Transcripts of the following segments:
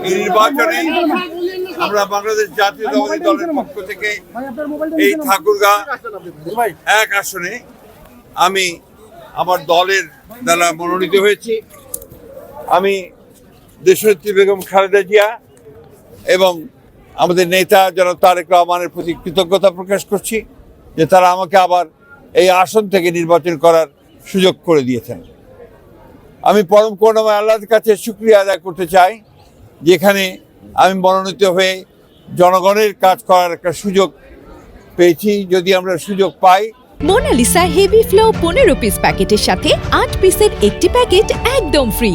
এই নির্বাচনে আমরা বাংলাদেশ জাতীয়তাবাদী দলের পক্ষ থেকে এই ঠাকুরগাঁ 1 আসনে আমি আমার দলের দ্বারা মনোনীত হয়েছি। আমি দেশনেত্রী বেগম খালেদা জিয়া এবং আমাদের নেতা জনাব তারেক রহমানের প্রতি কৃতজ্ঞতা প্রকাশ করছি যে তারা আমাকে আবার এই আসন থেকে নির্বাচন করার সুযোগ করে দিয়েছেন। আমি পরম করুণাময় আল্লাহর কাছে শুকরিয়া আদায় করতে চাই, যেখানে আমি মনোনীত হয়ে জনগণের কাজ করার একটা সুযোগ পেয়েছি। যদি আমরা সুযোগ পাই, মোনালিসা হেভি ফ্লো 15 পিস প্যাকেটের সাথে 8 পিসের একটি প্যাকেট একদম ফ্রি।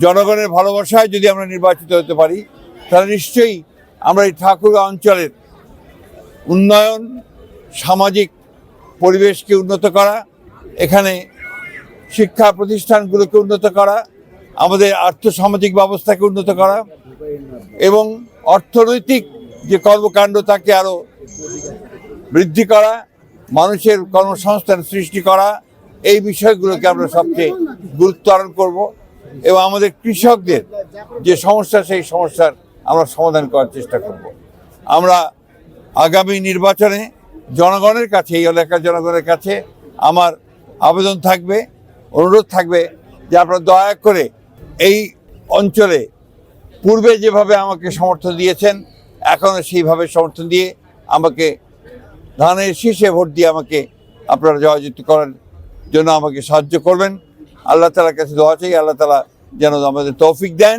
জনগণের ভালোবাসায় যদি আমরা নির্বাচিত হতে পারি, তাহলে নিশ্চয়ই আমরা এই ঠাকুরগাঁও অঞ্চলের উন্নয়ন, সামাজিক পরিবেশকে উন্নত করা, এখানে শিক্ষা প্রতিষ্ঠানগুলোকে উন্নত করা, আমাদের আর্থসামাজিক ব্যবস্থাকে উন্নত করা এবং অর্থনৈতিক যে কর্মকাণ্ড তাকে আরও বৃদ্ধি করা, মানুষের কর্মসংস্থান সৃষ্টি করা, এই বিষয়গুলোকে আমরা সবচেয়ে গুরুত্ব আরোপ করব এবং আমাদের কৃষকদের যে সমস্যা, সেই সমস্যার আমরা সমাধান করার চেষ্টা করব। আমরা আগামী নির্বাচনে জনগণের কাছে, এই এলাকার জনগণের কাছে আমার আবেদন থাকবে, অনুরোধ থাকবে যে আপনারা দয়া করে এই অঞ্চলে পূর্বে যেভাবে আমাকে সমর্থন দিয়েছেন, এখনও সেইভাবে সমর্থন দিয়ে আমাকে ধানের শীষে ভোট দিয়ে আমাকে আপনারা জয়যুক্ত করার জন্য আমাকে সাহায্য করবেন। আল্লাহ তাআলার কাছে দোয়া চাই, আল্লাহ তাআলা যেন আমাদের তৌফিক দেন।